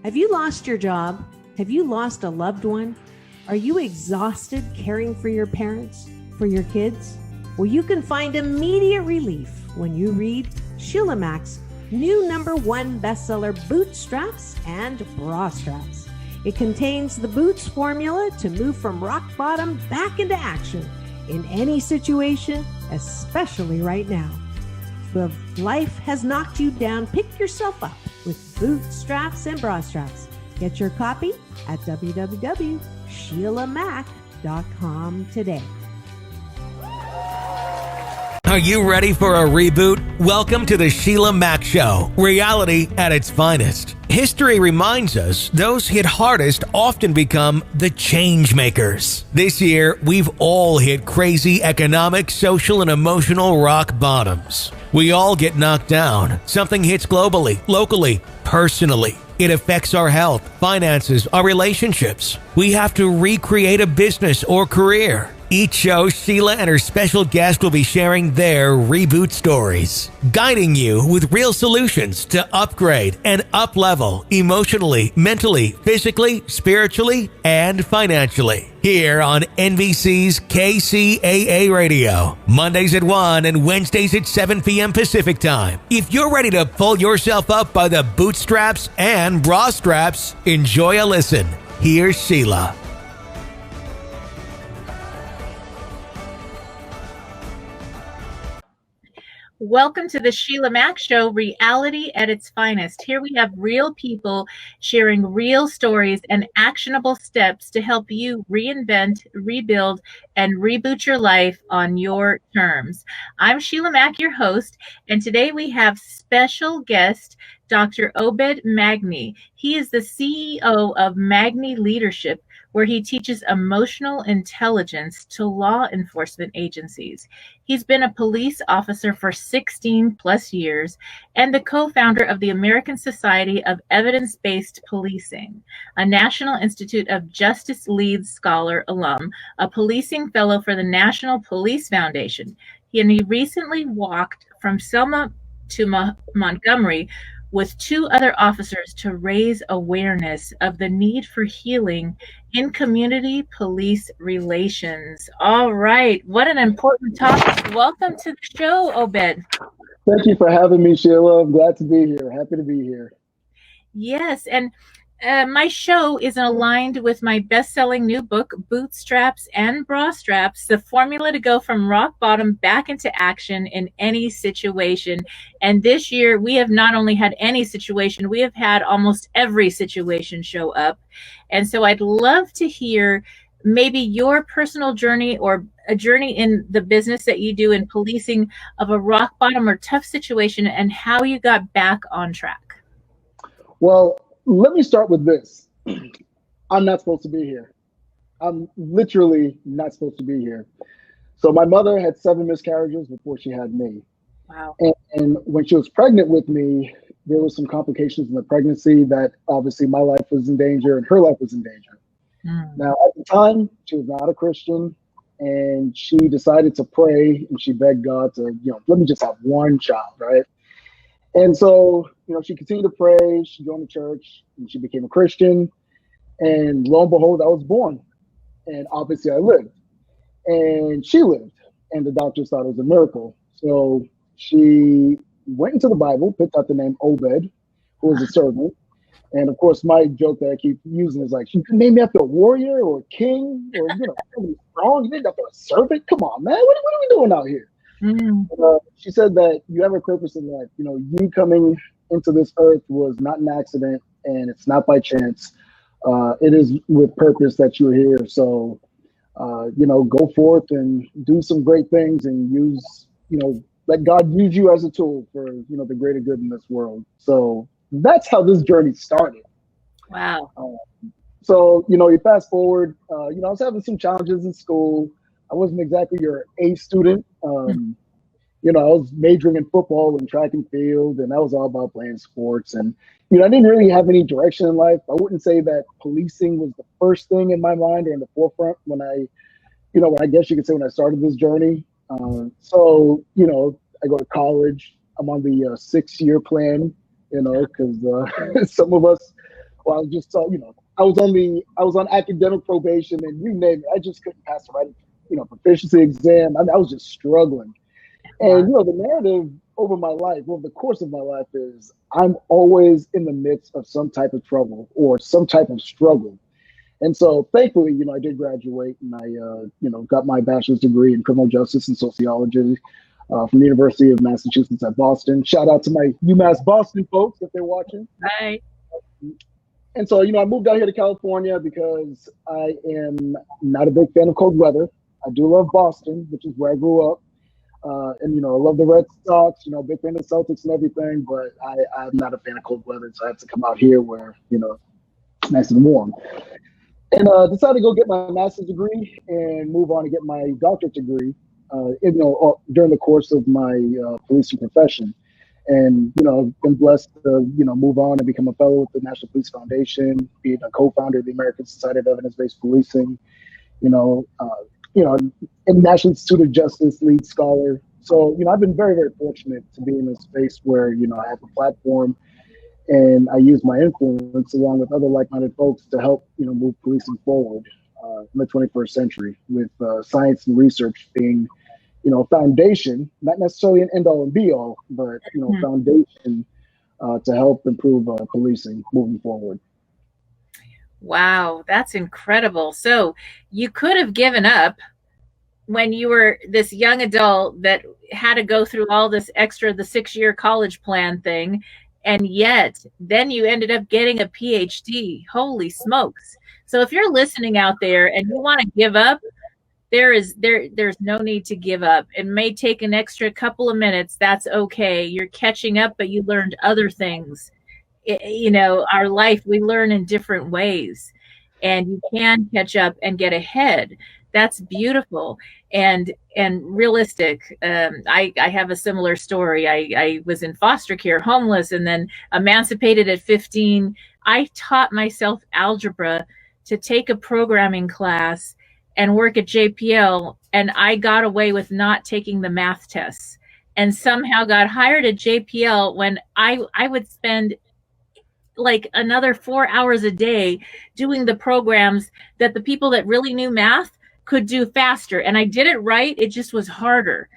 Have you lost your job? Have you lost a loved one? Are you exhausted caring for your parents, for your kids? Well, you can find immediate relief when you read Sheila Mac's new #1 bestseller, Bootstraps and Bra Straps. It contains the Boots formula to move from rock bottom back into action in any situation, especially right now. If life has knocked you down, pick yourself up with Bootstraps and Bra Straps. Get your copy at www.SheilaMac.com today. Are you ready for a reboot? Welcome to the Sheila Mac Show, reality at its finest. History reminds us those hit hardest often become the change makers. This year, we've all hit crazy economic, social, and emotional rock bottoms. We all get knocked down. Something hits globally, locally, personally. It affects our health, finances, our relationships. We have to recreate a business or career. Each show, Sheila and her special guest will be sharing their reboot stories, guiding you with real solutions to upgrade and up-level emotionally, mentally, physically, spiritually, and financially. Here on NBC's KCAA Radio, Mondays at 1 and Wednesdays at 7 p.m. Pacific Time. If you're ready to pull yourself up by the bootstraps and bra straps, enjoy a listen. Here's Sheila. Welcome to the Sheila Mac Show, reality at its finest. Here we have real people sharing real stories and actionable steps to help you reinvent, rebuild, and reboot your life on your terms. I'm Sheila Mac, your host, and today we have special guest, Dr. OBED Magny. He is the CEO of Magny Leadership, where he teaches emotional intelligence to law enforcement agencies. He's been a police officer for 16 plus years and the co-founder of the American Society of Evidence-Based Policing, a National Institute of Justice Lead Scholar alum, a policing fellow for the National Police Foundation. He recently walked from Selma to Montgomery with 2 other officers to raise awareness of the need for healing in community police relations. All right, what an important topic. Welcome to the show, Obed. Thank you for having me, Sheila. I'm glad to be here. Happy to be here. Yes, and my show is aligned with my best-selling new book, Bootstraps and Bra Straps, the formula to go from rock bottom back into action in any situation. And this year, we have not only had any situation, we have had almost every situation show up. And so I'd love to hear maybe your personal journey or a journey in the business that you do in policing of a rock bottom or tough situation and how you got back on track. Well, let me start with this. I'm not supposed to be here. I'm literally not supposed to be here. So my mother had 7 miscarriages before she had me. Wow. And when she was pregnant with me, there was some complications in the pregnancy that obviously my life was in danger and her life was in danger. Now, at the time, she was not a Christian, and she decided to pray, and she begged God to, let me just have one child, right? And so, she continued to pray, she joined the church, and she became a Christian, and lo and behold, I was born. And obviously I lived, and she lived, and the doctors thought it was a miracle. So she went into the Bible, picked out the name Obed, who was a servant. And of course, my joke that I keep using is like, you can name me after a warrior or a king or, strong. You named after a servant? Come on, man. What are we doing out here? She said that you have a purpose in life. You coming into this earth was not an accident, and it's not by chance. It is with purpose that you're here. So, go forth and do some great things and use, let God use you as a tool for, the greater good in this world. So that's how this journey started. Wow. So, you fast forward, I was having some challenges in school. I wasn't exactly your A student. I was majoring in football and track and field, and that was all about playing sports. And, I didn't really have any direction in life. I wouldn't say that policing was the first thing in my mind or in the forefront when I guess you could say when I started this journey. So, I go to college. I'm on the 6-year plan, because some of us or I was just I was on academic probation, and you name it, I just couldn't pass the writing proficiency exam. I was just struggling. And the narrative over my life, over the course of my life, is I'm always in the midst of some type of trouble or some type of struggle. And so thankfully, I did graduate, and I got my bachelor's degree in criminal justice and sociology from the University of Massachusetts at Boston. Shout out to my UMass Boston folks if they're watching. Right. And so, I moved out here to California because I am not a big fan of cold weather. I do love Boston, which is where I grew up. And, I love the Red Sox, big fan of the Celtics and everything, but I'm not a fan of cold weather. So I have to come out here where, nice and warm. And decided to go get my master's degree and move on to get my doctorate degree, during the course of my policing profession. And, I've been blessed to, move on and become a fellow with the National Police Foundation, being a co-founder of the American Society of Evidence-Based Policing, and National Institute of Justice lead scholar. So, I've been very, very fortunate to be in a space where, I have a platform and I use my influence along with other like-minded folks to help, move policing forward in the 21st century, with science and research being, a foundation, not necessarily an end-all and be-all, but, foundation to help improve policing moving forward. Wow, that's incredible. So you could have given up when you were this young adult that had to go through all this extra, the 6-year college plan thing, and yet then you ended up getting a PhD. Holy smokes. So if you're listening out there and you want to give up, there's no need to give up. It may take an extra couple of minutes. That's okay. You're catching up, but you learned other things. Our life, we learn in different ways, and you can catch up and get ahead. That's beautiful and realistic. I have a similar story. I was in foster care, homeless, and then emancipated at 15. I taught myself algebra to take a programming class and work at JPL, and I got away with not taking the math tests, and somehow got hired at JPL when I would spend like another 4 hours a day doing the programs that the people that really knew math could do faster. And I did it right. It just was harder.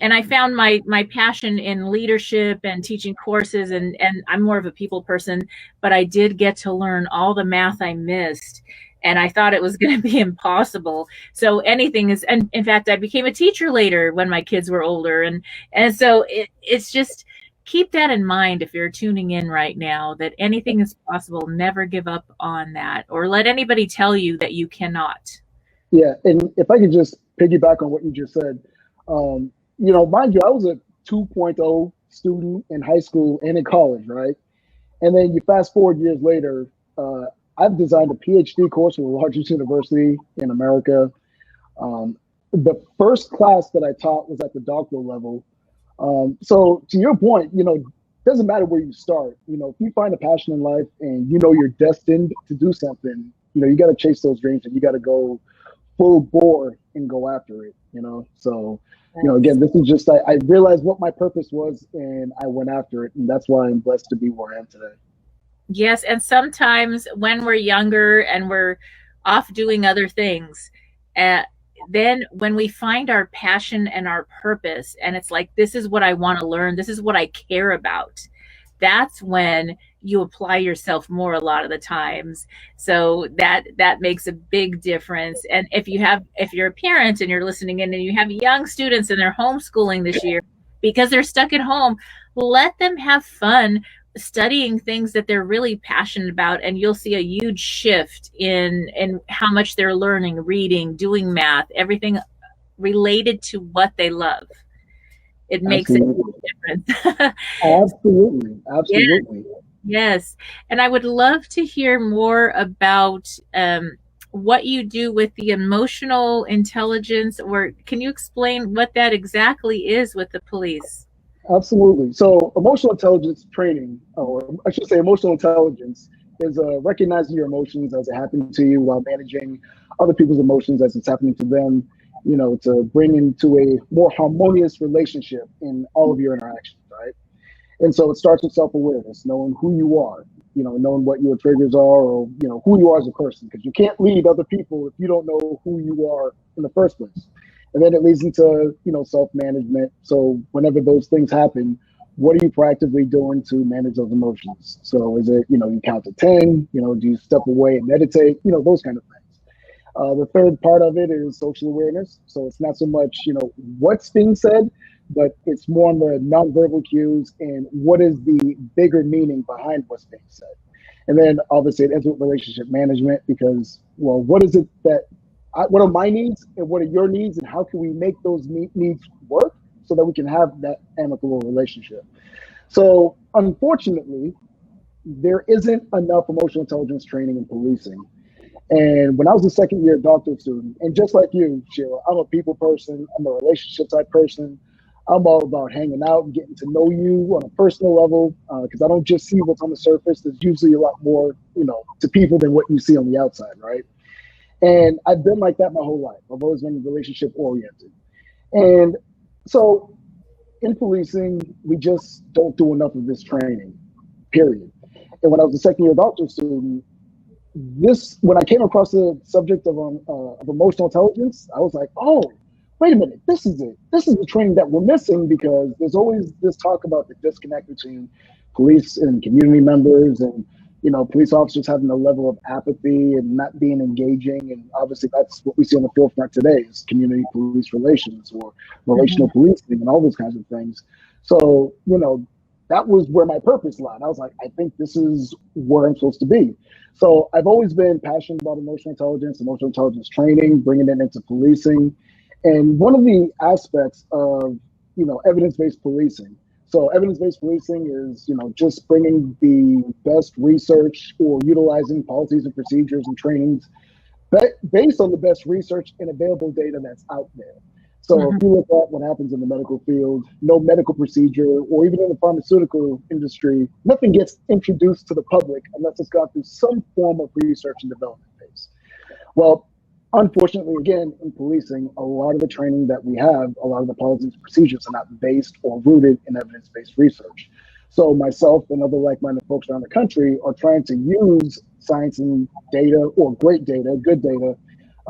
And I found my passion in leadership and teaching courses, and I'm more of a people person, but I did get to learn all the math I missed. And I thought it was going to be impossible. So anything is, and in fact, I became a teacher later when my kids were older. And so it's just, keep that in mind if you're tuning in right now, that anything is possible. Never give up on that, or let anybody tell you that you cannot. Yeah. And if I could just piggyback on what you just said, mind you, I was a 2.0 student in high school and in college, right? And then you fast forward years later, I've designed a PhD course for the largest university in America. The first class that I taught was at the doctoral level. So to your point, it doesn't matter where you start. If you find a passion in life and you're destined to do something, you got to chase those dreams, and you got to go full bore and go after it. So again, this is just I realized what my purpose was, and I went after it, and that's why I'm blessed to be where I am today. Yes, and sometimes when we're younger and we're off doing other things, then when we find our passion and our purpose, and it's like, this is what I want to learn, this is what I care about, that's when you apply yourself more a lot of the times. So that makes a big difference. And if you're a parent and you're listening in and you have young students and they're homeschooling this year because they're stuck at home, let them have fun studying things that they're really passionate about, and you'll see a huge shift in how much they're learning, reading, doing math, everything related to what they love. It makes a difference. Absolutely. Yes. And I would love to hear more about what you do with the emotional intelligence, or can you explain what that exactly is with the police? Absolutely. So emotional intelligence training, or I should say emotional intelligence, is recognizing your emotions as it happen to you while managing other people's emotions as it's happening to them, to bring into a more harmonious relationship in all of your interactions, right? And so it starts with self-awareness, knowing who you are, knowing what your triggers are, or, who you are as a person, because you can't lead other people if you don't know who you are in the first place. And then it leads into, self-management. So whenever those things happen, what are you proactively doing to manage those emotions? So is it, you count to 10, do you step away and meditate, those kind of things. The third part of it is social awareness. So it's not so much, what's being said, but it's more on the nonverbal cues and what is the bigger meaning behind what's being said. And then obviously it ends with relationship management, because, well, what is it that, what are my needs and what are your needs, and how can we make those needs work so that we can have that amicable relationship? So unfortunately, there isn't enough emotional intelligence training in policing. And when I was a second year doctoral student, and just like you, Sheila, I'm a people person, I'm a relationship type person. I'm all about hanging out and getting to know you on a personal level, because I don't just see what's on the surface. There's usually a lot more, to people than what you see on the outside, right? And I've been like that my whole life. I've always been relationship oriented. And so in policing, we just don't do enough of this training, period. And when I was a second year doctoral student, when I came across the subject of emotional intelligence, I was like, oh, wait a minute, this is it. This is the training that we're missing, because there's always this talk about the disconnect between police and community members, and police officers having a level of apathy and not being engaging. And obviously that's what we see on the forefront today, is community police relations, or relational policing, and all those kinds of things. So, that was where my purpose lied. I was like, I think this is where I'm supposed to be. So I've always been passionate about emotional intelligence training, bringing it into policing. And one of the aspects of, evidence-based policing. So evidence-based policing is, just bringing the best research or utilizing policies and procedures and trainings based on the best research and available data that's out there. So if you look at what happens in the medical field, no medical procedure, or even in the pharmaceutical industry, nothing gets introduced to the public unless it's gone through some form of research and development phase. Well, unfortunately, again, in policing, a lot of the training that we have, a lot of the policies and procedures are not based or rooted in evidence-based research. So myself and other like-minded folks around the country are trying to use science and data, or great data, good data,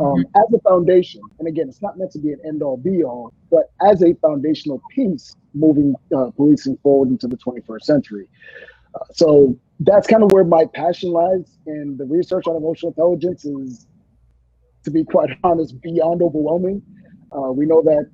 as a foundation. And again, it's not meant to be an end-all be-all, but as a foundational piece moving policing forward into the 21st century. So that's kind of where my passion lies, and the research on emotional intelligence is, to be quite honest, beyond overwhelming. We know that,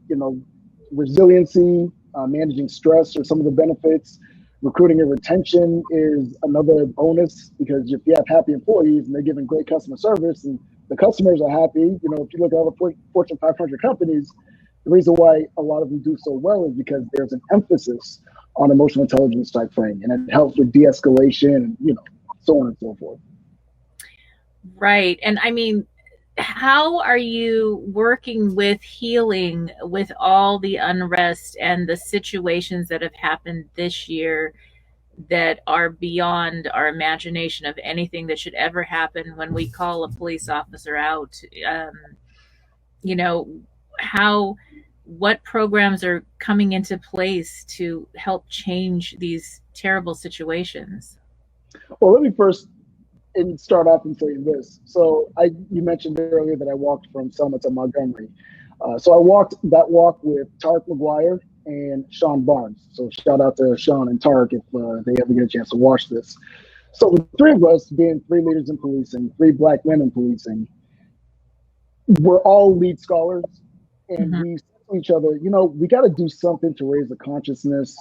resiliency, managing stress are some of the benefits. Recruiting and retention is another bonus, because if you have happy employees and they're giving great customer service and the customers are happy, if you look at all the Fortune 500 companies, the reason why a lot of them do so well is because there's an emphasis on emotional intelligence type training, and it helps with de-escalation and, so on and so forth. Right. And I mean, how are you working with healing with all the unrest and the situations that have happened this year that are beyond our imagination of anything that should ever happen when we call a police officer out? What programs are coming into place to help change these terrible situations? Well, let me first start off and say this. So you mentioned earlier that I walked from Selma to Montgomery. So I walked that walk with Tarek McGuire and Sean Barnes. So shout out to Sean and Tarek if they ever get a chance to watch this. So the three of us, being three leaders in policing, three Black men in policing, we're all lead scholars, and we said to each other, we got to do something to raise the consciousness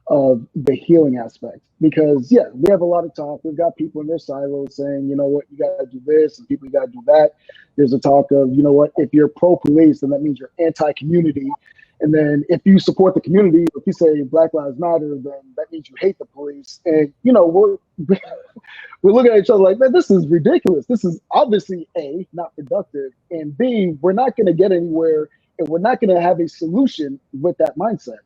of the healing aspect, because we have a lot of talk. We've got people in their silos saying, you got to do this, and people, you got to do that. There's a talk of, if you're pro-police, then that means you're anti-community. And then if you support the community, if you say Black Lives Matter, then that means you hate the police. And, we're looking at each other like, man, this is ridiculous. This is obviously A, not productive, and B, we're not going to get anywhere, and we're not going to have a solution with that mindset.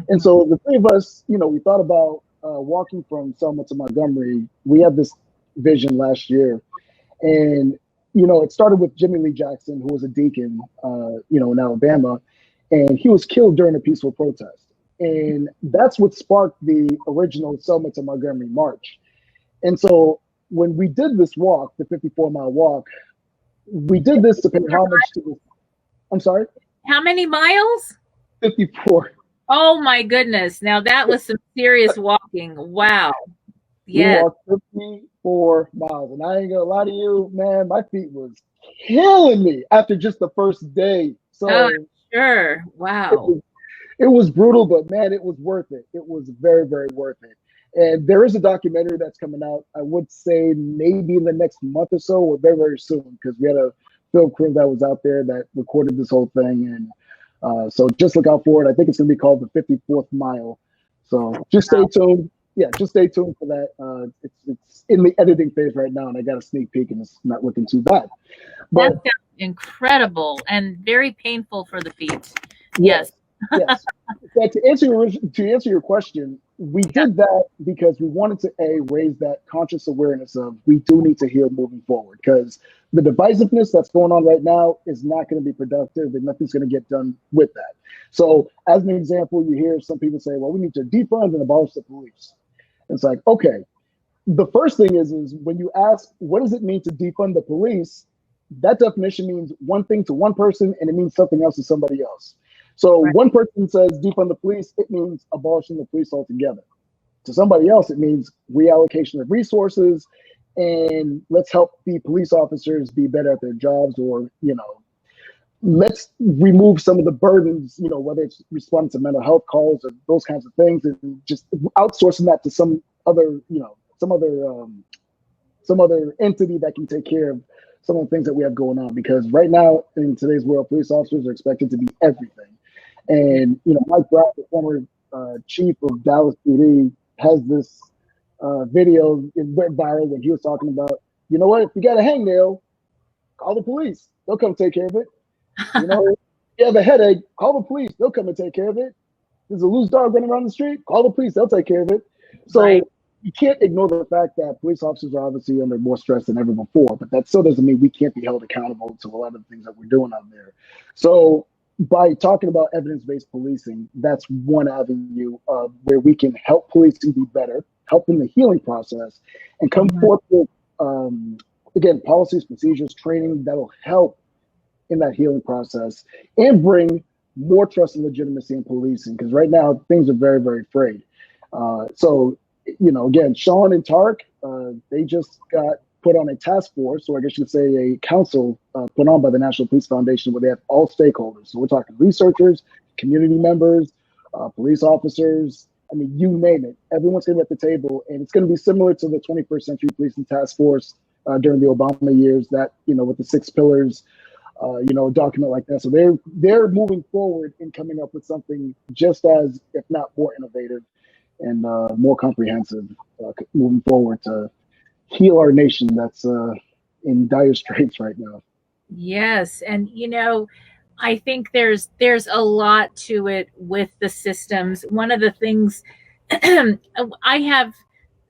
And so the three of us, we thought about walking from Selma to Montgomery. We had this vision last year, and, it started with Jimmy Lee Jackson, who was a deacon, in Alabama, and he was killed during a peaceful protest. And that's what sparked the original Selma to Montgomery march. And so when we did this walk, the 54-mile walk, we did this to pay homage to this. I'm sorry? How many miles? 54. Oh my goodness. Now that was some serious walking. Wow. Yeah. We walked 54 miles. And I ain't gonna lie to you, man, my feet was killing me after just the first day. So sure. Wow. It was brutal, but man, it was worth it. It was very, very worth it. And there is a documentary that's coming out, I would say maybe in the next month or so, or very, very soon, because we had a film crew that was out there that recorded this whole thing. And so just look out for it. I think it's going to be called The 54th Mile. So just stay tuned. Yeah, just stay tuned for that. It's in the editing phase right now, and I got a sneak peek, and it's not looking too bad. But that sounds incredible and very painful for the feet. Yes. Yes. But to answer your question, we did that because we wanted to raise that conscious awareness of we do need to heal moving forward, because the divisiveness that's going on right now is not going to be productive and nothing's going to get done with that. So as an example, you hear some people say, well, we need to defund and abolish the police. It's like, okay, the first thing is when you ask, what does it mean to defund the police? That definition means one thing to one person and it means something else to somebody else. So one person says defund the police, it means abolishing the police altogether. To somebody else, it means reallocation of resources and let's help the police officers be better at their jobs, or, let's remove some of the burdens, whether it's responding to mental health calls or those kinds of things, and just outsourcing that to some other entity that can take care of some of the things that we have going on. Because right now in today's world, police officers are expected to be everything. And, Mike Brown, the former chief of Dallas PD, has this video, it went viral when he was talking about, you know what, if you got a hangnail, call the police. They'll come take care of it. If you have a headache, call the police. They'll come and take care of it. There's a loose dog running around the street, call the police. They'll take care of it. So you can't ignore the fact that police officers are obviously under more stress than ever before, but that still doesn't mean we can't be held accountable to a lot of the things that we're doing out there. So by talking about evidence-based policing, that's one avenue where we can help policing be better, help in the healing process, and come forth with, again, policies, procedures, training that'll help in that healing process and bring more trust and legitimacy in policing. Because right now, things are very, very frayed. So, again, Sean and Tark, they just got put on a task force, or I guess you could say a council put on by the National Police Foundation, where they have all stakeholders. So we're talking researchers, community members, police officers, I mean, you name it. Everyone's going to be at the table, and it's going to be similar to the 21st Century Policing Task Force during the Obama years, that, with the 6 pillars, a document like that. So they're moving forward in coming up with something just as, if not more innovative and more comprehensive, moving forward to heal our nation that's in dire straits right now. Yes. And, I think there's a lot to it with the systems. One of the things, I have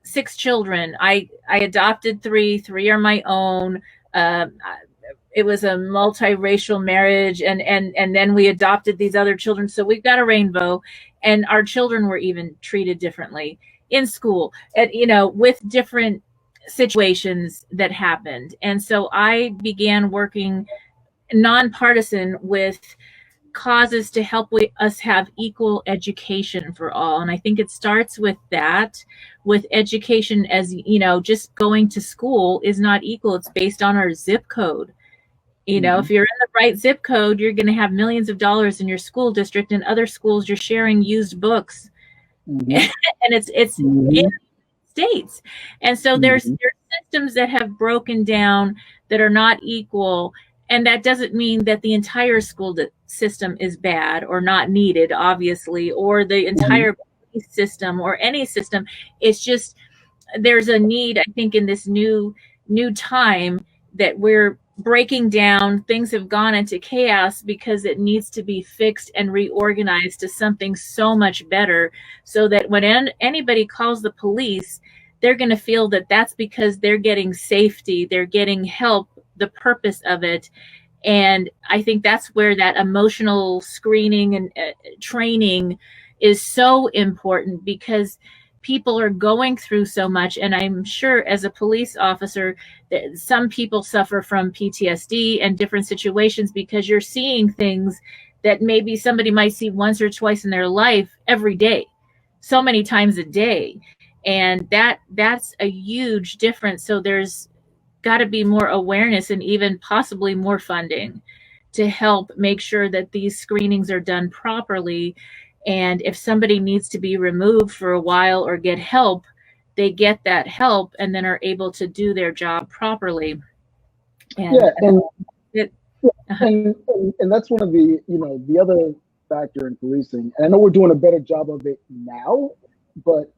6 children. I adopted 3 are my own. It was a multiracial marriage, and then we adopted these other children. So we've got a rainbow, and our children were even treated differently in school, and, with different situations that happened. And so I began working nonpartisan with causes to help us have equal education for all. And I think it starts with that, with education, as just going to school is not equal. It's based on our zip code. If you're in the right zip code, you're going to have millions of dollars in your school district. In other schools, you're sharing used books, and it's in states. And so there's systems that have broken down that are not equal. And that doesn't mean that the entire school system is bad or not needed, obviously, or the entire police system or any system. It's just there's a need, I think, in this new time that we're breaking down. Things have gone into chaos because it needs to be fixed and reorganized to something so much better, so that when anybody calls the police, they're going to feel that that's because they're getting safety, they're getting help, the purpose of it. And I think that's where that emotional screening and training is so important, because people are going through so much. And I'm sure as a police officer that some people suffer from PTSD and different situations because you're seeing things that maybe somebody might see once or twice in their life every day, so many times a day. And that's a huge difference. So there's got to be more awareness and even possibly more funding to help make sure that these screenings are done properly. And if somebody needs to be removed for a while or get help, they get that help and then are able to do their job properly. And and that's one of the, the other factor in policing. And I know we're doing a better job of it now, but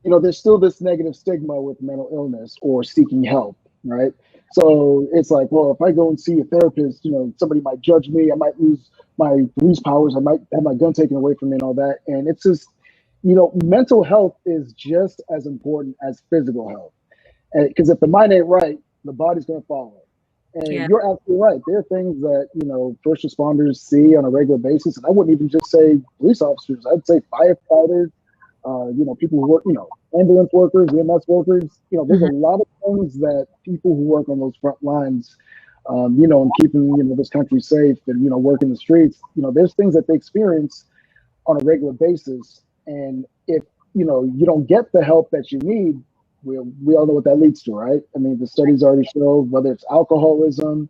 there's still this negative stigma with mental illness or seeking help, right? So it's like, well, if I go and see a therapist, somebody might judge me. I might lose my police powers. I might have my gun taken away from me and all that. And it's just, mental health is just as important as physical health. Because if the mind ain't right, the body's going to follow. And you're absolutely right. There are things that, first responders see on a regular basis. And I wouldn't even just say police officers. I'd say firefighters, people who work, ambulance workers, EMS workers. There's a lot of things that people who work on those front lines, and keeping, this country safe and, working the streets, there's things that they experience on a regular basis. And if, you don't get the help that you need, we all know what that leads to, right? I mean, the studies already show whether it's alcoholism,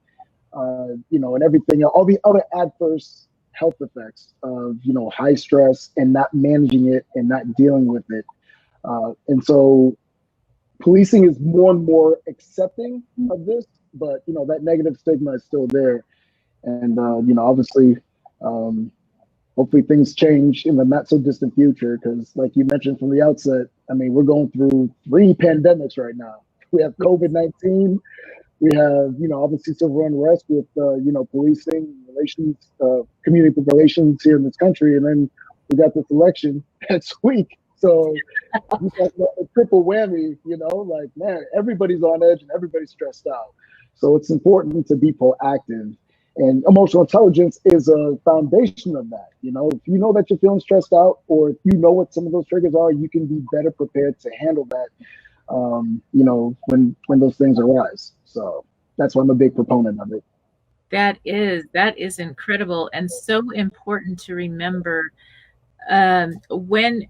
and everything, all the other adverse health effects of, high stress and not managing it and not dealing with it. And so policing is more and more accepting of this, but, that negative stigma is still there. And, obviously, hopefully things change in the not so distant future, because like you mentioned from the outset, I mean, we're going through 3 pandemics right now. We have COVID-19, we have, obviously civil unrest with, policing, relations, community relations here in this country. And then we got this election next week. So we got a triple whammy, like, man, everybody's on edge and everybody's stressed out. So it's important to be proactive. And emotional intelligence is a foundation of that. If you know that you're feeling stressed out, or if you know what some of those triggers are, you can be better prepared to handle that, when those things arise. So that's why I'm a big proponent of it. That is incredible and so important to remember when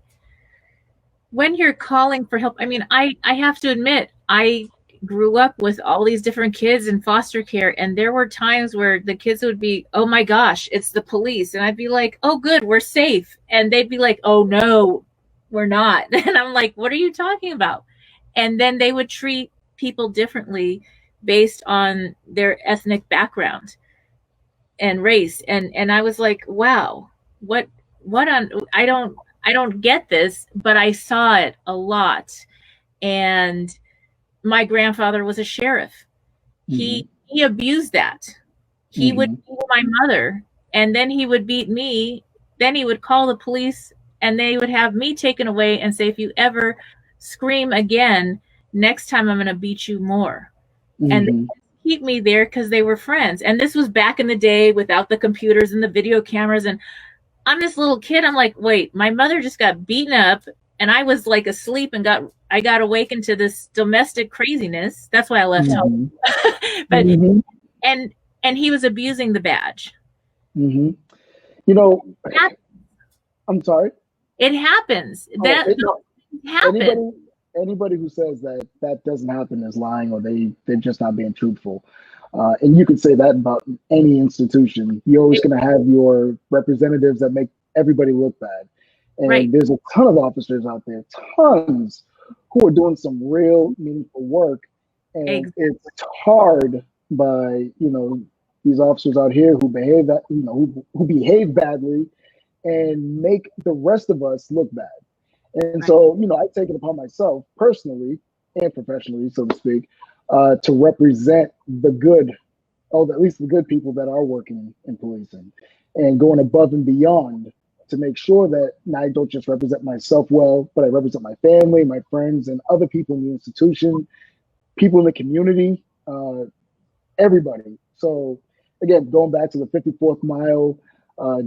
you're calling for help. I mean, I have to admit, I grew up with all these different kids in foster care, and there were times where the kids would be, oh my gosh, it's the police, and I'd be like, oh good, we're safe, and they'd be like, oh no, we're not. And I'm like, what are you talking about? And then they would treat people differently based on their ethnic background and race, and I was like, wow, what on, I don't get this, but I saw it a lot. And my grandfather was a sheriff. He abused that. He would beat my mother, and then he would beat me. Then he would call the police, and they would have me taken away and say, if you ever scream again, next time I'm going to beat you more. And they would keep me there because they were friends. And this was back in the day without the computers and the video cameras. And I'm this little kid. I'm like, wait, my mother just got beaten up, and I was like asleep and I got awakened to this domestic craziness. That's why I left home. But and he was abusing the badge. I'm sorry. It happens. That happens. Anybody who says that doesn't happen is lying, or they're just not being truthful. And you could say that about any institution. You're always going to have your representatives that make everybody look bad. And there's a ton of officers out there, tons, who are doing some real meaningful work. And it's hard by, these officers out here who behave that, who behave badly and make the rest of us look bad. And so, I take it upon myself personally and professionally, so to speak, to represent the good, at least the good people that are working in policing, and going above and beyond to make sure that I don't just represent myself well, but I represent my family, my friends, and other people in the institution, people in the community, everybody. So again, going back to the 54th mile,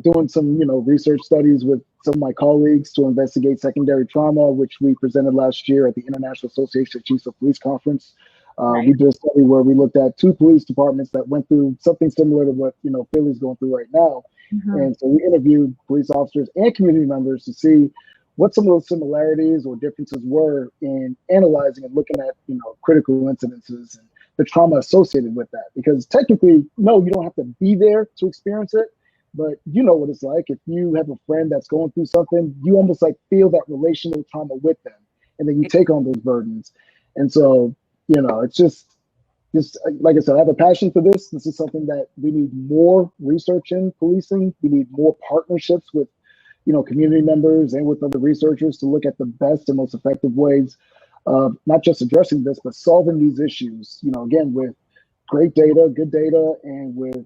doing some, research studies with some of my colleagues to investigate secondary trauma, which we presented last year at the International Association of Chiefs of Police Conference. Right. We did a study where we looked at 2 police departments that went through something similar to what, Philly's going through right now. Mm-hmm. And so we interviewed police officers and community members to see what some of those similarities or differences were in analyzing and looking at, critical incidences and the trauma associated with that. Because technically, no, you don't have to be there to experience it, but you know what it's like. If you have a friend that's going through something, you almost like feel that relational trauma with them, and then you take on those burdens. And so, it's just like I said, I have a passion for this. This is something that we need more research in policing. We need more partnerships with, community members and with other researchers to look at the best and most effective ways of not just addressing this, but solving these issues, again, with great data, good data, and with,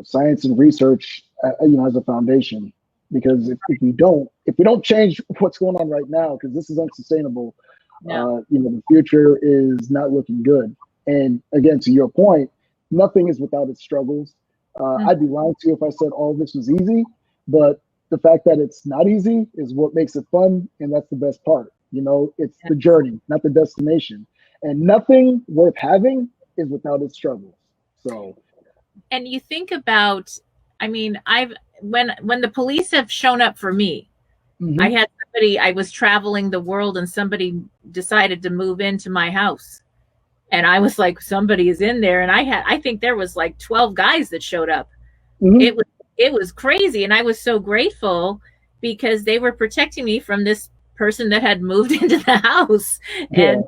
science and research, as a foundation. Because if we don't change what's going on right now, because this is unsustainable, the future is not looking good. And again, to your point, nothing is without its struggles. I'd be lying to you if I said all this was easy, but the fact that it's not easy is what makes it fun, and that's the best part. It's the journey, not the destination. And nothing worth having is without its struggles. So, and you think about, when the police have shown up for me, mm-hmm. I was traveling the world and somebody decided to move into my house. And I was like, somebody is in there. And I think there was like 12 guys that showed up. Mm-hmm. It was crazy. And I was so grateful because they were protecting me from this person that had moved into the house. And,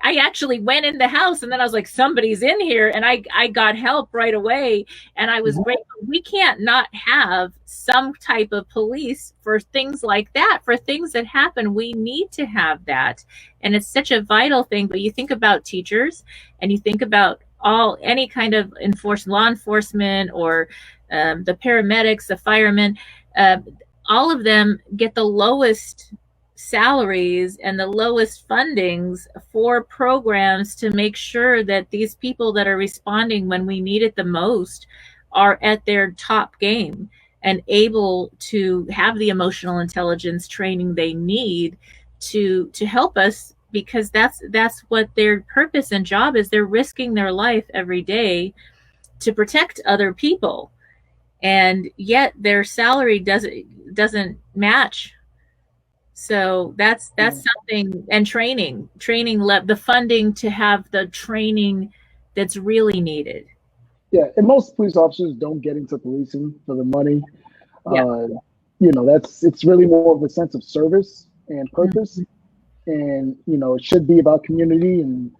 I actually went in the house and then I was like, somebody's in here. And I got help right away. And I was grateful. We can't not have some type of police for things like that, for things that happen. We need to have that. And it's such a vital thing. But you think about teachers and you think about any kind of law enforcement or the paramedics, the firemen, all of them get the lowest salaries and the lowest fundings for programs to make sure that these people that are responding when we need it the most are at their top game and able to have the emotional intelligence training they need to help us, because that's what their purpose and job is. They're risking their life every day to protect other people, and yet their salary doesn't match. So that's something. And training the funding to have the training that's really needed. Yeah, and most police officers don't get into policing for the money. Yeah. It's really more of a sense of service and purpose. Mm-hmm. And, it should be about community and,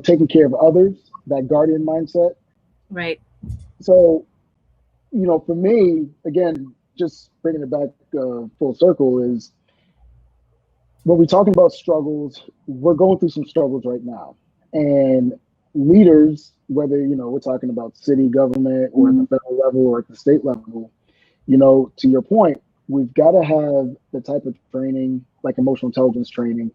taking care of others, that guardian mindset. Right. So, for me, again, just bringing it back full circle is when we're talking about struggles, we're going through some struggles right now. And leaders, whether, we're talking about city government or at the federal level or at the state level, to your point, we've got to have the type of training, like emotional intelligence training,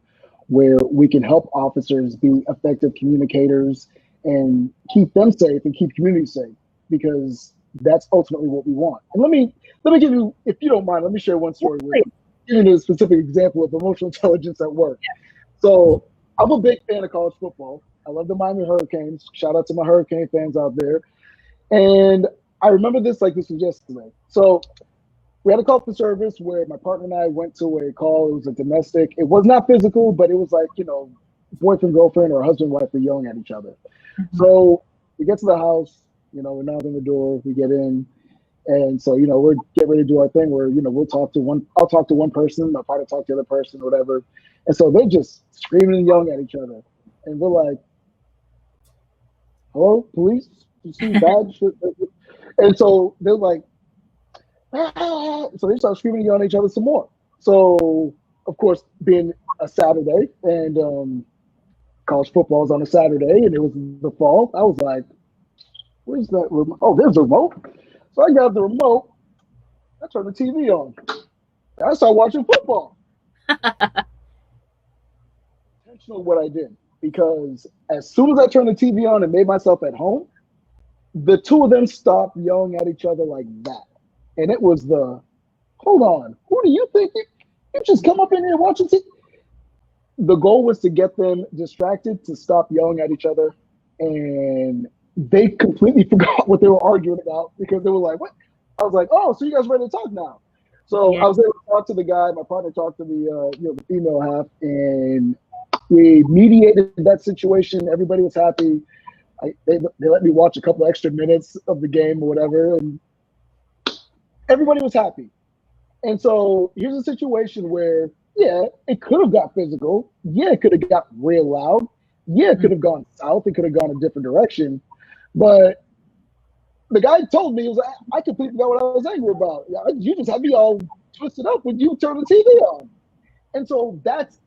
where we can help officers be effective communicators and keep them safe and keep communities safe, because that's ultimately what we want. And let me give you, if you don't mind, let me share one story with you. Give you a specific example of emotional intelligence at work. So I'm a big fan of college football. I love the Miami Hurricanes. Shout out to my Hurricane fans out there. And I remember this like this was yesterday. So we had a call for service where my partner and I went to a call. It was a domestic. It was not physical, but it was like, boyfriend, girlfriend, or husband, wife were yelling at each other. Mm-hmm. So we get to the house, we're knocking on the door, we get in. And so, we're getting ready to do our thing where, I'll talk to one person, my partner talk to the other person, whatever. And so they're just screaming and yelling at each other. And we're like, hello, police? You see bad shit? And so they're like, ah. So they start screaming and yelling at each other some more. So, of course, being a Saturday and college football is on a Saturday and it was the fall, I was like, where's that remote? Oh, there's a remote. So I grabbed the remote, I turned the TV on. I started watching football. Intentional what I did, because as soon as I turned the TV on and made myself at home, the two of them stopped yelling at each other like that. And it was hold on, who do you think you just come up in here watching TV? The goal was to get them distracted, to stop yelling at each other. And they completely forgot what they were arguing about because they were like, what? I was like, oh, so you guys ready to talk now? So I was able to talk to the guy. My partner talked to the female half, and we mediated that situation. Everybody was happy. They let me watch a couple extra minutes of the game or whatever, and everybody was happy. And so here's a situation where, yeah, it could have got physical. Yeah, it could have got real loud. Yeah, it could have gone south. It could have gone a different direction. But the guy told me, he was like, I completely forgot what I was angry about. You just had me all twisted up when you turned the TV on. And so that's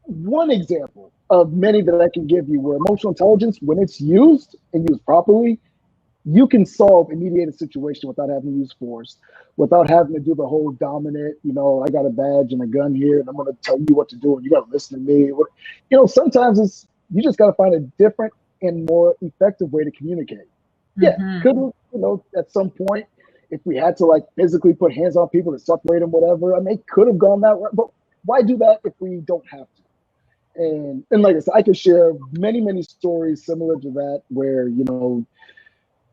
one example of many that I can give you where emotional intelligence, when it's used and used properly, you can solve and mediate a situation without having to use force, without having to do the whole dominant, I got a badge and a gun here and I'm going to tell you what to do and you got to listen to me. Sometimes you just got to find a different and more effective way to communicate. Yeah, could at some point, if we had to physically put hands on people to separate them, whatever, I mean, it could have gone that way, but why do that if we don't have to? And like I said, I could share many, many stories similar to that where,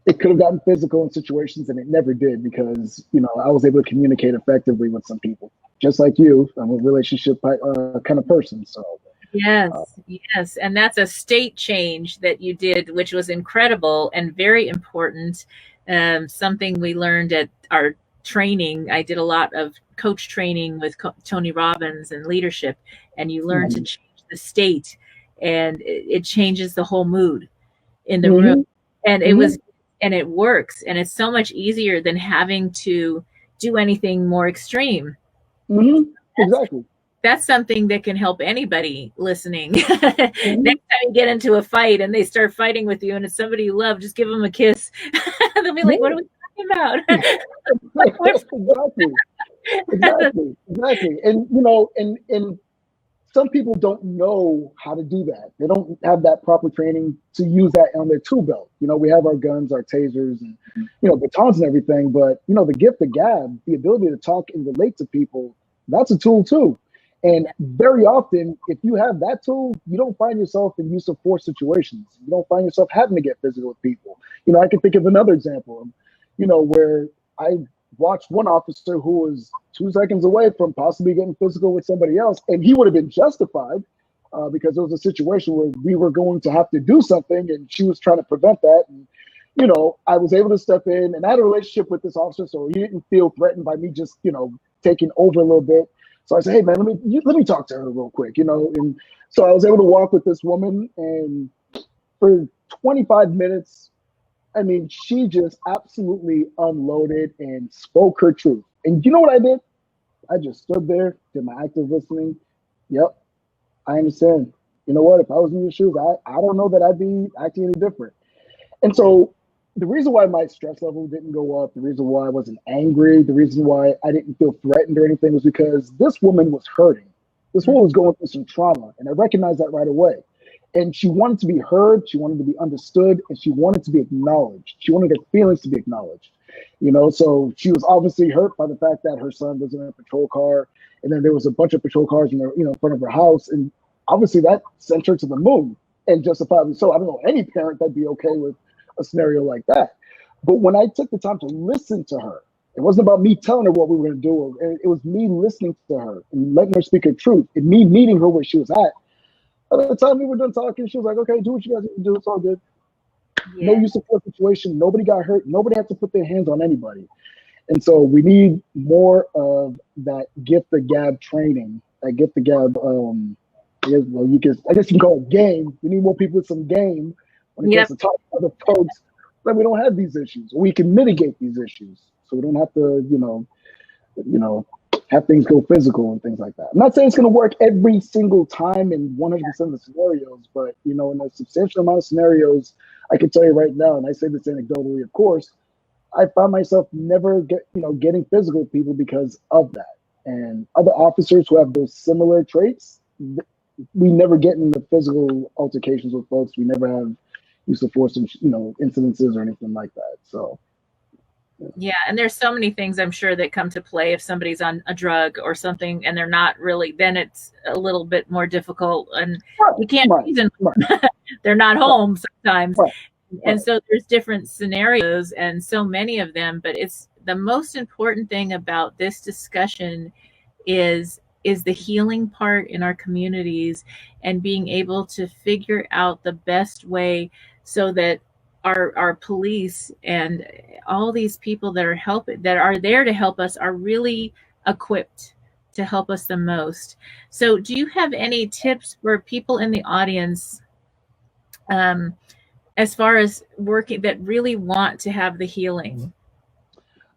it could have gotten physical in situations and it never did because, I was able to communicate effectively with some people. Just like you, I'm a relationship kind of person, so. Yes. And that's a state change that you did, which was incredible and very important. Something we learned at our training. I did a lot of coach training with Tony Robbins and leadership, and you learn to change the state, and it changes the whole mood in the room. And it works. And it's so much easier than having to do anything more extreme. Exactly. That's something that can help anybody listening. Next time you get into a fight and they start fighting with you and it's somebody you love, just give them a kiss. They'll be like, what are we talking about? Exactly. And, and some people don't know how to do that. They don't have that proper training to use that on their tool belt. We have our guns, our tasers, and, batons and everything. But, the gift of gab, the ability to talk and relate to people, that's a tool too. And very often, if you have that tool, you don't find yourself in use of force situations. You don't find yourself having to get physical with people. I can think of another example, where I watched one officer who was 2 seconds away from possibly getting physical with somebody else, and he would have been justified because it was a situation where we were going to have to do something, and she was trying to prevent that. And, I was able to step in, and I had a relationship with this officer, so he didn't feel threatened by me just, taking over a little bit. So I said, hey, man, let me talk to her real quick, And so I was able to walk with this woman, and for 25 minutes, I mean, she just absolutely unloaded and spoke her truth. And you know what I did? I just stood there, did my active listening. Yep, I understand. You know what? If I was in your shoes, I don't know that I'd be acting any different. And so the reason why my stress level didn't go up, the reason why I wasn't angry, the reason why I didn't feel threatened or anything was because this woman was hurting. This woman was going through some trauma, and I recognized that right away. And she wanted to be heard, she wanted to be understood, and she wanted to be acknowledged. She wanted her feelings to be acknowledged. So she was obviously hurt by the fact that her son was in a patrol car, and then there was a bunch of patrol cars in front of her house, and obviously that sent her to the moon, and justifiably so. I don't know any parent that'd be okay with a scenario like that. But when I took the time to listen to her, it wasn't about me telling her what we were going to do. It was me listening to her and letting her speak her truth, and me meeting her where she was at. By the time we were done talking, she was like, okay, do what you guys need to do. It's all good. No use of force situation. Nobody got hurt. Nobody had to put their hands on anybody. And so we need more of that gift the gab training, that gift the gab, I guess you can call it game. We need more people with some game when it comes to talking to other folks that we don't have these issues. We can mitigate these issues. So we don't have to, have things go physical and things like that. I'm not saying it's going to work every single time in 100% of the scenarios, but, in a substantial amount of scenarios, I can tell you right now, and I say this anecdotally, of course, I found myself never getting physical with people because of that. And other officers who have those similar traits, we never get into physical altercations with folks. We never have, use of force, incidences or anything like that. So. Yeah, and there's so many things I'm sure that come to play if somebody's on a drug or something and they're not really, then it's a little bit more difficult, and you can't reason. They're not home sometimes. And so there's different scenarios and so many of them, but it's the most important thing about this discussion is the healing part in our communities and being able to figure out the best way so that our police and all these people that are there to help us are really equipped to help us the most. So do you have any tips for people in the audience as far as working that really want to have the healing?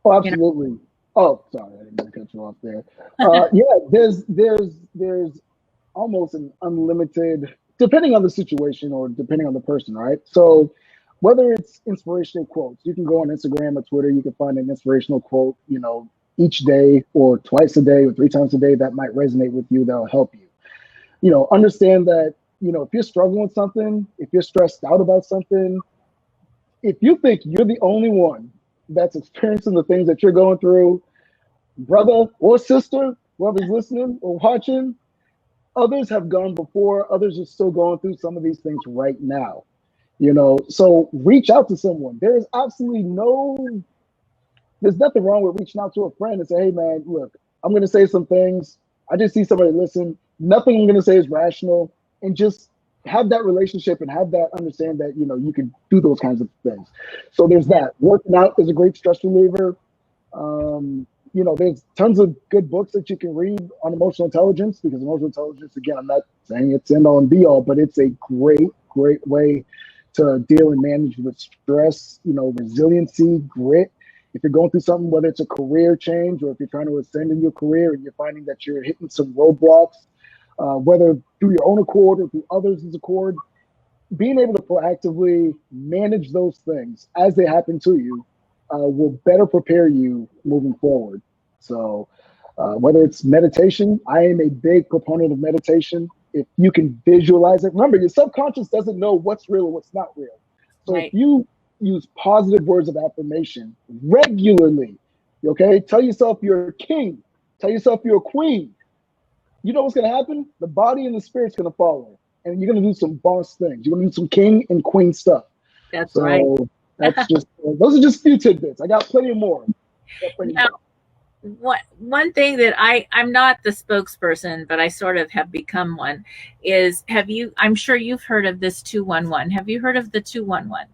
Oh, absolutely. Oh, sorry, I didn't mean to cut you off there. Yeah, there's almost an unlimited, depending on the situation or depending on the person, right? So whether it's inspirational quotes, you can go on Instagram or Twitter, you can find an inspirational quote, each day or twice a day or 3 times a day that might resonate with you, that'll help you. Understand that, if you're struggling with something, if you're stressed out about something, if you think you're the only one that's experiencing the things that you're going through, brother or sister, whoever's listening or watching, others have gone before, others are still going through some of these things right now. So reach out to someone. There's nothing wrong with reaching out to a friend and say, hey man, look, I'm going to say some things. I just need somebody to listen. Nothing I'm going to say is rational, and just have that relationship and have that understand that, you can do those kinds of things. So there's that. Working out is a great stress reliever. There's tons of good books that you can read on emotional intelligence, because emotional intelligence, again, I'm not saying it's end all and be all, but it's a great way to deal and manage with stress, resiliency, grit. If you're going through something, whether it's a career change or if you're trying to ascend in your career and you're finding that you're hitting some roadblocks, whether through your own accord or through others' accord, being able to proactively manage those things as they happen to you will better prepare you moving forward. So whether it's meditation, I am a big proponent of meditation. If you can visualize it, remember, your subconscious doesn't know what's real and what's not real. So if you use positive words of affirmation regularly, okay, tell yourself you're a king, tell yourself you're a queen, you know what's going to happen? The body and the spirit's going to follow, and you're going to do some boss things. You're going to do some king and queen stuff. That's right. That's just those are just a few tidbits. I got plenty more. One thing that I'm not the spokesperson, but I sort of have become one, is I'm sure you've heard of this 211. Have you heard of the 211?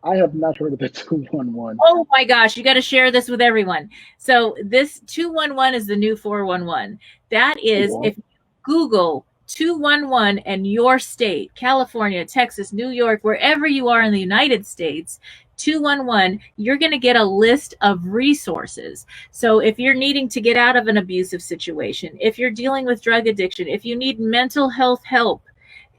I have not heard of the 211. Oh my gosh, you got to share this with everyone. So this 211 is the new 411. That is, if you Google 211 and your state, California, Texas, New York, wherever you are in the United States, 211, you're going to get a list of resources. So if you're needing to get out of an abusive situation, if you're dealing with drug addiction, if you need mental health help,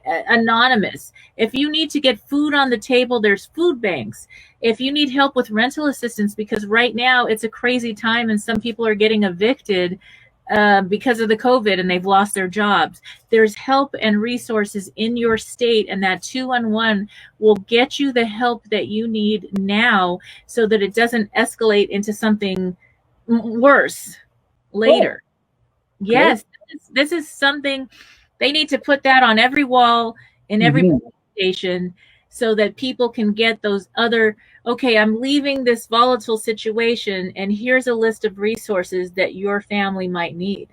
anonymous, if you need to get food on the table, there's food banks. If you need help with rental assistance, because right now it's a crazy time and some people are getting evicted because of the COVID and they've lost their jobs, there's help and resources in your state, and that 211 will get you the help that you need now so that it doesn't escalate into something worse later. Yes, this is something they need to put that on every wall in every station so that people can get those other, okay, I'm leaving this volatile situation and here's a list of resources that your family might need.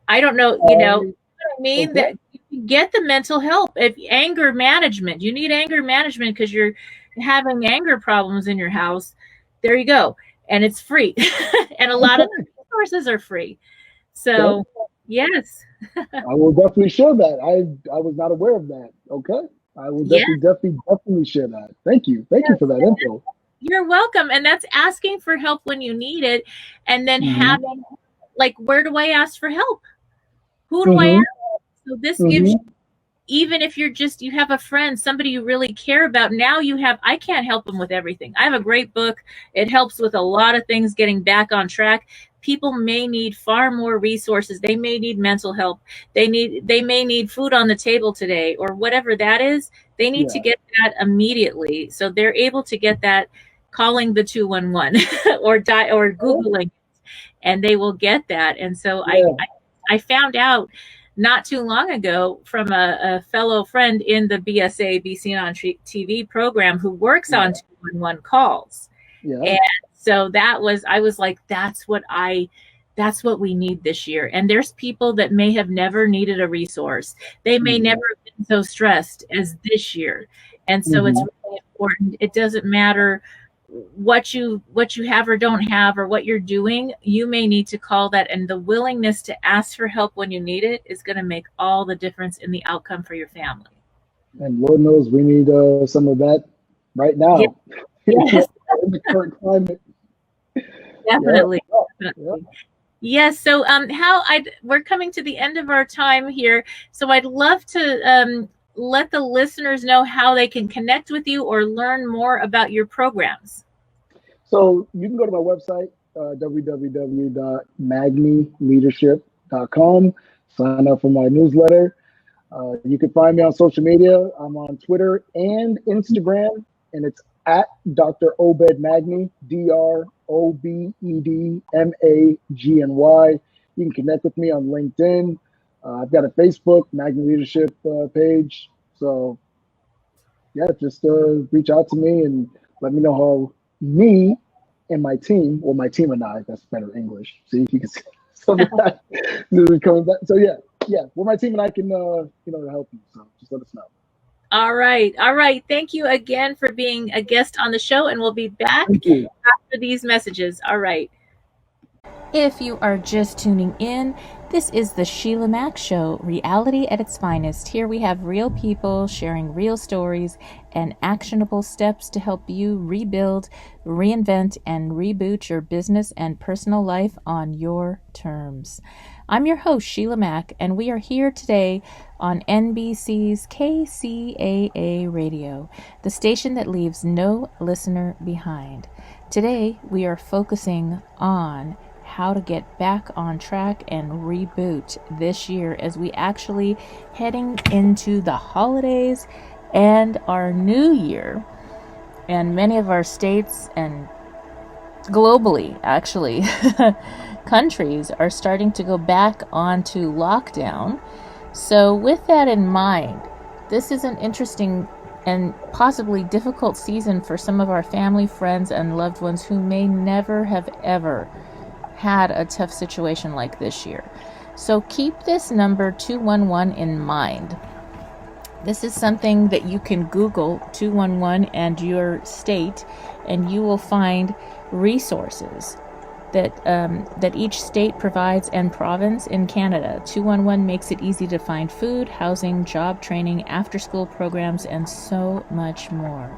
I don't know, you know what I mean? That you get the mental help. If anger management, you need anger management because you're having anger problems in your house, there you go. And it's free. And a lot of the resources are free. So yes. I will definitely share that. I was not aware of that. Okay. I will definitely share that. Thank you. Thank you for that info. You're welcome. And that's asking for help when you need it. And then having, like, where do I ask for help? Who do I ask? So this gives you, even if you're just, you have a friend, somebody you really care about, now you have, I can't help them with everything. I have a great book. It helps with a lot of things getting back on track. people may need far more resources. They may need mental help. They may need food on the table today, or whatever that is. They need to get that immediately. So they're able to get that calling the 211 or Googling, and they will get that. And so I found out not too long ago from a fellow friend in the BSA, Be Seen on TV program, who works on 211 calls. And so I was like, that's what we need this year. And there's people that may have never needed a resource. They may never have been so stressed as this year. And so it's really important. It doesn't matter what you have or don't have or what you're doing. You may need to call that, and the willingness to ask for help when you need it is going to make all the difference in the outcome for your family. And Lord knows we need some of that right now. Yes. In the current climate. Definitely. Yes. So we're coming to the end of our time here. So I'd love to let the listeners know how they can connect with you or learn more about your programs. So you can go to my website, www.magnyleadership.com. Sign up for my newsletter. You can find me on social media. I'm on Twitter and Instagram, and it's at Dr. OBED Magny, DrOBEDMAGNY. You can connect with me on LinkedIn. I've got a Facebook Magny Leadership page. So just reach out to me and let me know how me and my team, or my team and I, that's better English. See if you can see some of that coming back. So well, my team and I can help you. So just let us know. All right. Thank you again for being a guest on the show, and we'll be back after these messages. All right. If you are just tuning in, this is the Sheila Mac Show, reality at its finest. Here we have real people sharing real stories and actionable steps to help you rebuild, reinvent, and reboot your business and personal life on your terms. I'm your host, Sheila Mac, and we are here today on NBC's KCAA Radio, the station that leaves no listener behind. Today, we are focusing on how to get back on track and reboot this year as we actually heading into the holidays and our new year. And many of our states and globally, actually, countries are starting to go back onto lockdown. So with that in mind, this is an interesting and possibly difficult season for some of our family, friends, and loved ones who may never have ever had a tough situation like this year. So keep this number 211 in mind. This is something that you can Google 211 and your state, and you will find resources that each state provides and province in Canada. 211 makes it easy to find food, housing, job training, after-school programs, and so much more.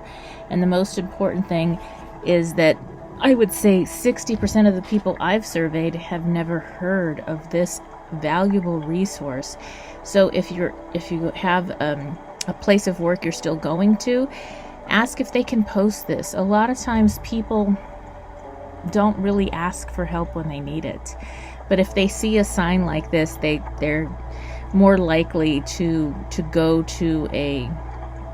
And the most important thing is that I would say 60% of the people I've surveyed have never heard of this valuable resource. So if you have a place of work you're still going to, ask if they can post this. A lot of times people don't really ask for help when they need it. But if they see a sign like this, they're more likely to go to a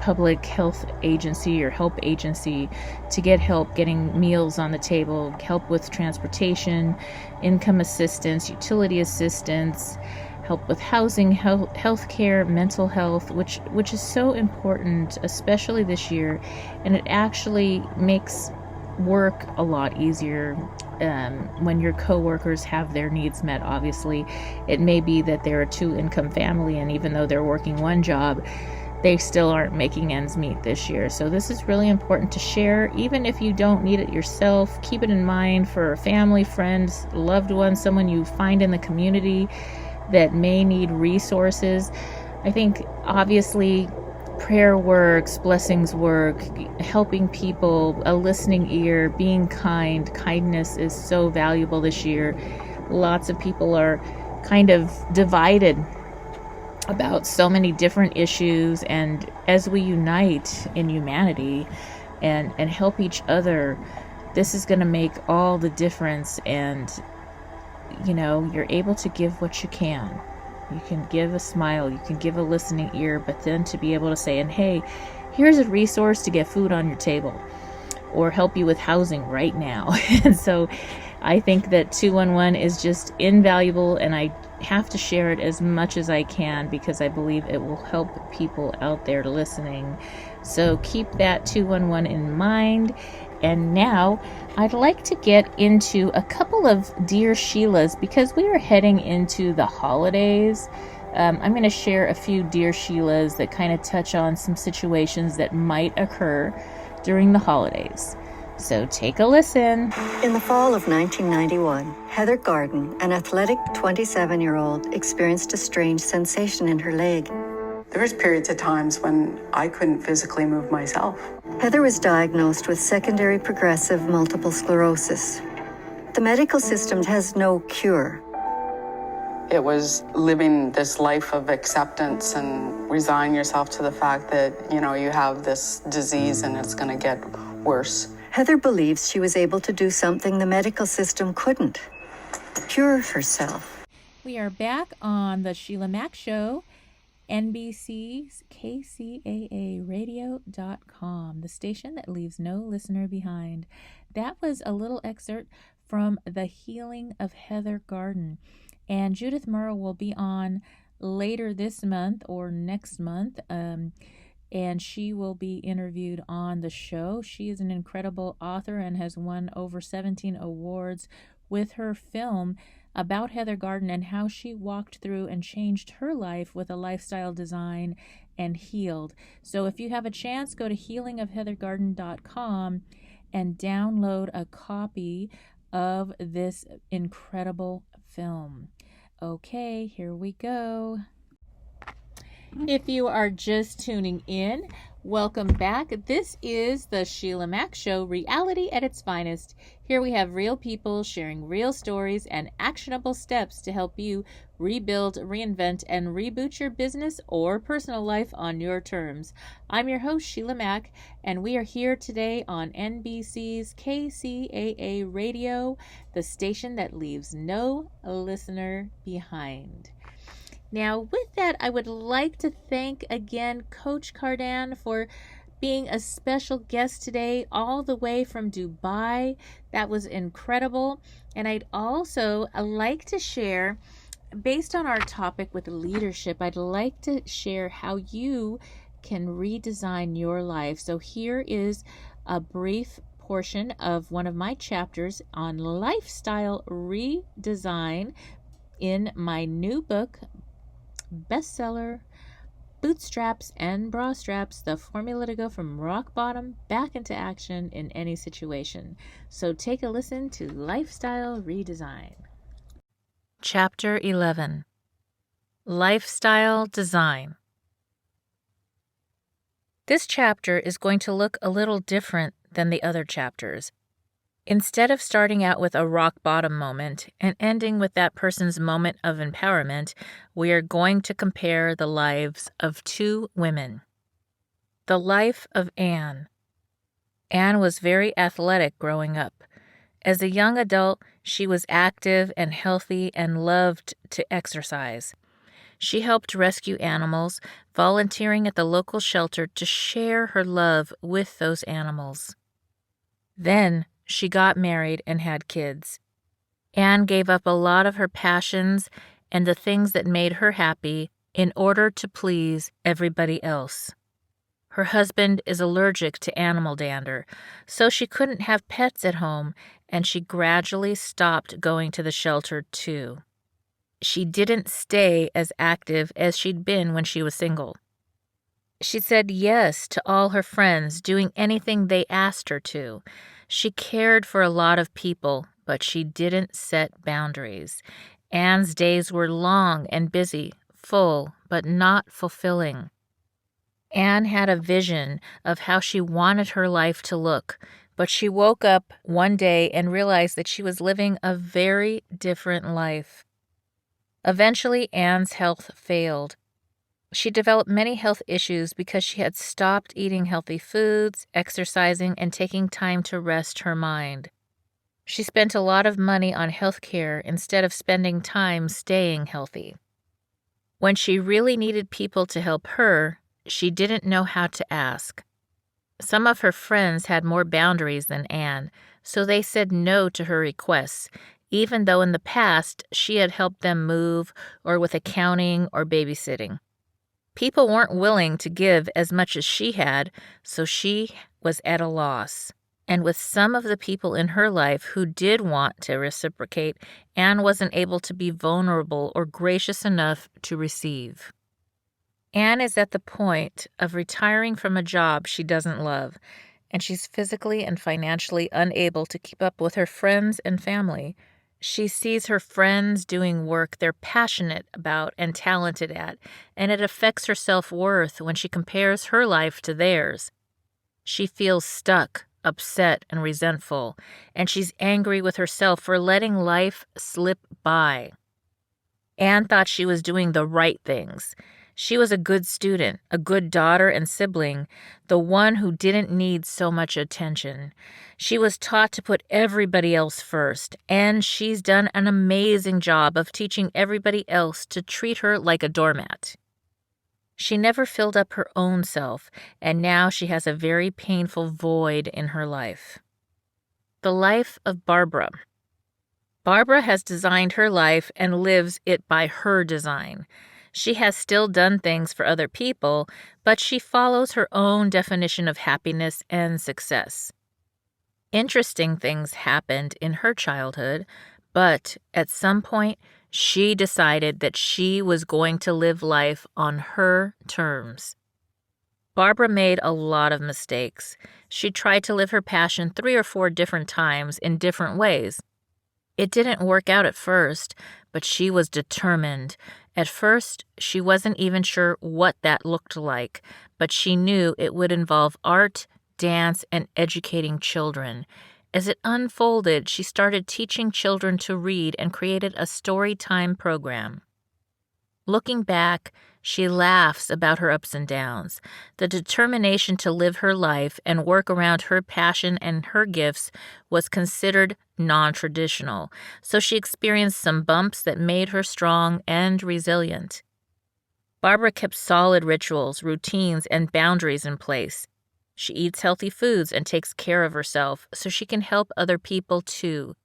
public health agency or help agency to get help getting meals on the table, help with transportation, income assistance, utility assistance, help with housing, health care, mental health, which is so important, especially this year. And it actually makes work a lot easier when your coworkers have their needs met. Obviously, it may be that they're a two-income family, and even though they're working one job, they still aren't making ends meet this year. So this is really important to share. Even if you don't need it yourself, keep it in mind for family, friends, loved ones, someone you find in the community that may need resources. I think obviously prayer works, blessings work, helping people, a listening ear, being kind. Kindness is so valuable this year. Lots of people are kind of divided about so many different issues, and as we unite in humanity and help each other, this is going to make all the difference. And you're able to give what you can. You can give a smile, you can give a listening ear, but then to be able to say, and hey, here's a resource to get food on your table or help you with housing right now. And so I think that 211 is just invaluable, and I have to share it as much as I can because I believe it will help people out there listening. So keep that 211 in mind. And now I'd like to get into a couple of Dear Sheilas because we are heading into the holidays. I'm going to share a few Dear Sheilas that kind of touch on some situations that might occur during the holidays. So take a listen. In the fall of 1991, Heather Garden, an athletic 27-year-old, experienced a strange sensation in her leg. There was periods of times when I couldn't physically move myself. Heather was diagnosed with secondary progressive multiple sclerosis. The medical system has no cure. It was living this life of acceptance and resigning yourself to the fact that, you have this disease and it's going to get worse. Heather believes she was able to do something the medical system couldn't: cure herself. We are back on the Sheila Mac Show, NBC's KCAA radio.com, the station that leaves no listener behind. That was a little excerpt from The Healing of Heather Garden. And Judith Murrow will be on later this month or next month, and she will be interviewed on the show. She is an incredible author and has won over 17 awards with her film about Heather Garden and how she walked through and changed her life with a lifestyle design and healed. So if you have a chance, go to healingofheathergarden.com and download a copy of this incredible film. Okay, here we go. If you are just tuning in, welcome back. This is the Sheila Mac Show, reality at its finest. Here we have real people sharing real stories and actionable steps to help you rebuild, reinvent, and reboot your business or personal life on your terms. I'm your host, Sheila Mac, and we are here today on NBC's KCAA Radio, the station that leaves no listener behind. Now, with that, I would like to thank again Coach Cardan for being a special guest today, all the way from Dubai. That was incredible. And I'd also like to share, based on our topic with leadership, I'd like to share how you can redesign your life. So here is a brief portion of one of my chapters on lifestyle redesign in my new book, bestseller, Bootstraps and Bra Straps, the formula to go from rock bottom back into action in any situation. So take a listen to Lifestyle Redesign. Chapter 11, Lifestyle Design. This chapter is going to look a little different than the other chapters. Instead of starting out with a rock bottom moment and ending with that person's moment of empowerment, we are going to compare the lives of two women. The life of Anne. Anne was very athletic growing up. As a young adult, she was active and healthy and loved to exercise. She helped rescue animals, volunteering at the local shelter to share her love with those animals. Then, she got married and had kids. Anne gave up a lot of her passions and the things that made her happy in order to please everybody else. Her husband is allergic to animal dander, so she couldn't have pets at home, and she gradually stopped going to the shelter too. She didn't stay as active as she'd been when she was single. She said yes to all her friends, doing anything they asked her to. She cared for a lot of people, but she didn't set boundaries. Anne's days were long and busy, full, but not fulfilling. Anne had a vision of how she wanted her life to look, but she woke up one day and realized that she was living a very different life. Eventually, Anne's health failed. She developed many health issues because she had stopped eating healthy foods, exercising, and taking time to rest her mind. She spent a lot of money on health care instead of spending time staying healthy. When she really needed people to help her, she didn't know how to ask. Some of her friends had more boundaries than Anne, so they said no to her requests, even though in the past she had helped them move or with accounting or babysitting. People weren't willing to give as much as she had, so she was at a loss. And with some of the people in her life who did want to reciprocate, Anne wasn't able to be vulnerable or gracious enough to receive. Anne is at the point of retiring from a job she doesn't love, and she's physically and financially unable to keep up with her friends and family. She sees her friends doing work they're passionate about and talented at, and it affects her self-worth when she compares her life to theirs. She feels stuck, upset, and resentful, and she's angry with herself for letting life slip by. Anne thought she was doing the right things. She was a good student, a good daughter and sibling, the one who didn't need so much attention. She was taught to put everybody else first, and she's done an amazing job of teaching everybody else to treat her like a doormat. She never filled up her own self, and now she has a very painful void in her life. The life of Barbara. Barbara has designed her life and lives it by her design. She has still done things for other people, but she follows her own definition of happiness and success. Interesting things happened in her childhood, but at some point, she decided that she was going to live life on her terms. Barbara made a lot of mistakes. She tried to live her passion 3 or 4 different times in different ways. It didn't work out at first, but she was determined. At first, she wasn't even sure what that looked like, but she knew it would involve art, dance, and educating children. As it unfolded, she started teaching children to read and created a story time program. Looking back, she laughs about her ups and downs. The determination to live her life and work around her passion and her gifts was considered non-traditional, so she experienced some bumps that made her strong and resilient. Barbara kept solid rituals, routines, and boundaries in place. She eats healthy foods and takes care of herself so she can help other people too.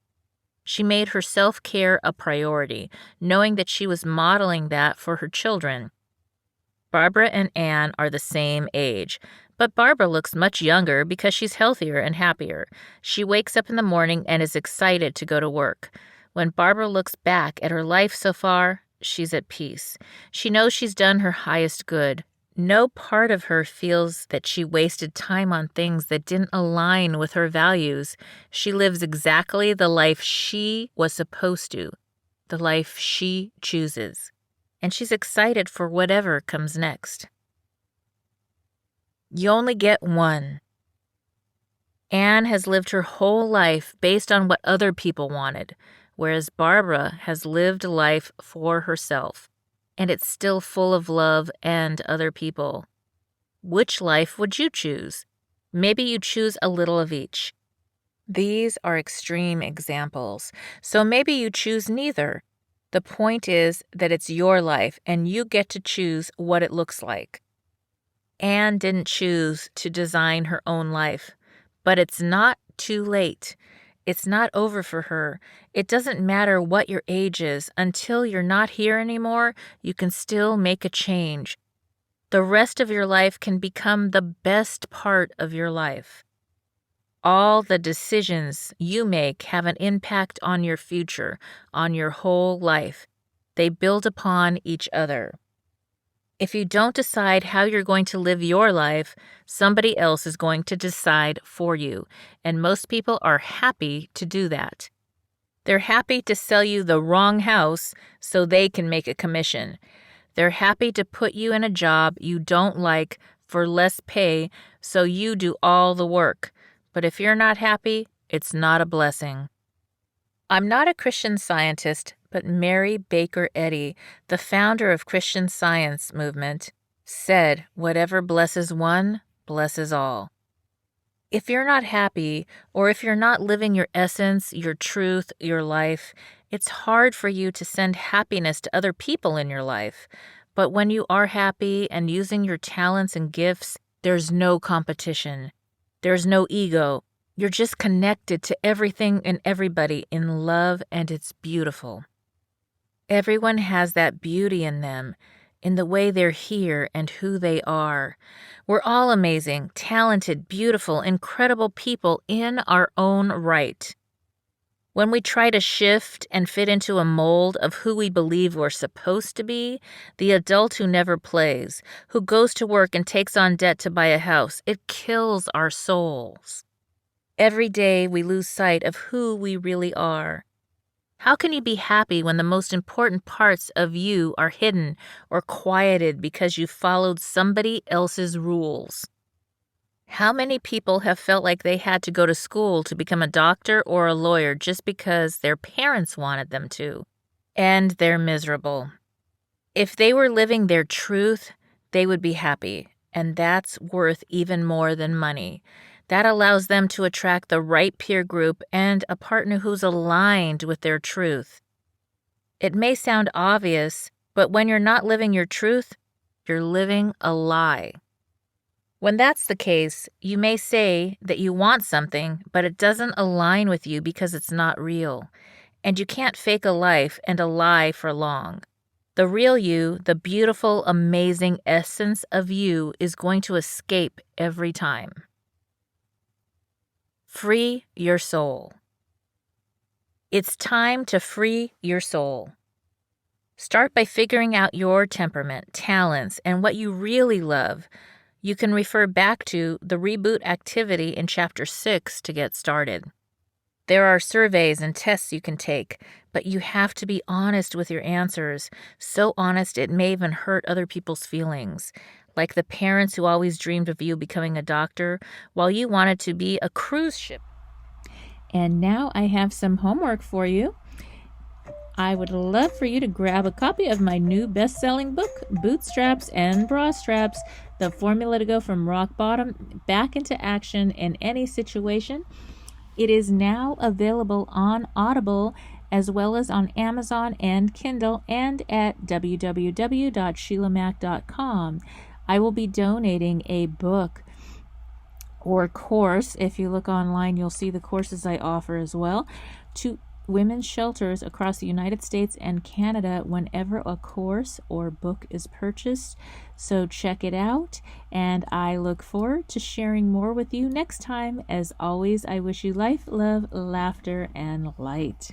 She made her self-care a priority, knowing that she was modeling that for her children. Barbara and Anne are the same age, but Barbara looks much younger because she's healthier and happier. She wakes up in the morning and is excited to go to work. When Barbara looks back at her life so far, she's at peace. She knows she's done her highest good. No part of her feels that she wasted time on things that didn't align with her values. She lives exactly the life she was supposed to, the life she chooses. And she's excited for whatever comes next. You only get one. Anne has lived her whole life based on what other people wanted, whereas Barbara has lived life for herself. And it's still full of love and other people. Which life would you choose? Maybe you choose a little of each. These are extreme examples, so maybe you choose neither. The point is that it's your life and you get to choose what it looks like. Anne didn't choose to design her own life, but it's not too late. It's not over for her. It doesn't matter what your age is. Until you're not here anymore, you can still make a change. The rest of your life can become the best part of your life. All the decisions you make have an impact on your future, on your whole life. They build upon each other. If you don't decide how you're going to live your life, somebody else is going to decide for you, and most people are happy to do that. They're happy to sell you the wrong house so they can make a commission. They're happy to put you in a job you don't like for less pay so you do all the work. But if you're not happy, it's not a blessing. I'm not a Christian Scientist, but Mary Baker Eddy, the founder of Christian Science movement, said, "Whatever blesses one, blesses all." If you're not happy, or if you're not living your essence, your truth, your life, it's hard for you to send happiness to other people in your life. But when you are happy and using your talents and gifts, there's no competition. There's no ego. You're just connected to everything and everybody in love, and it's beautiful. Everyone has that beauty in them, in the way they're here and who they are. We're all amazing, talented, beautiful, incredible people in our own right. When we try to shift and fit into a mold of who we believe we're supposed to be, the adult who never plays, who goes to work and takes on debt to buy a house, it kills our souls. Every day we lose sight of who we really are. How can you be happy when the most important parts of you are hidden or quieted because you followed somebody else's rules? How many people have felt like they had to go to school to become a doctor or a lawyer just because their parents wanted them to? And they're miserable. If they were living their truth, they would be happy, and that's worth even more than money. That allows them to attract the right peer group and a partner who's aligned with their truth. It may sound obvious, but when you're not living your truth, you're living a lie. When that's the case, you may say that you want something, but it doesn't align with you because it's not real. And you can't fake a life and a lie for long. The real you, the beautiful, amazing essence of you, is going to escape every time. Free your soul. It's time to free your soul. Start by figuring out your temperament, talents, and what you really love. You can refer back to the reboot activity in Chapter 6 to get started. There are surveys and tests you can take, but you have to be honest with your answers, so honest it may even hurt other people's feelings. Like the parents who always dreamed of you becoming a doctor while you wanted to be a cruise ship. And now I have some homework for you. I would love for you to grab a copy of my new best-selling book, Bootstraps and Bra Straps, the formula to go from rock bottom back into action in any situation. It is now available on Audible as well as on Amazon and Kindle and at www.sheilamac.com. I will be donating a book or course. If you look online, you'll see the courses I offer as well, to women's shelters across the United States and Canada whenever a course or book is purchased. So check it out, and I look forward to sharing more with you next time. As always, I wish you life, love, laughter, and light.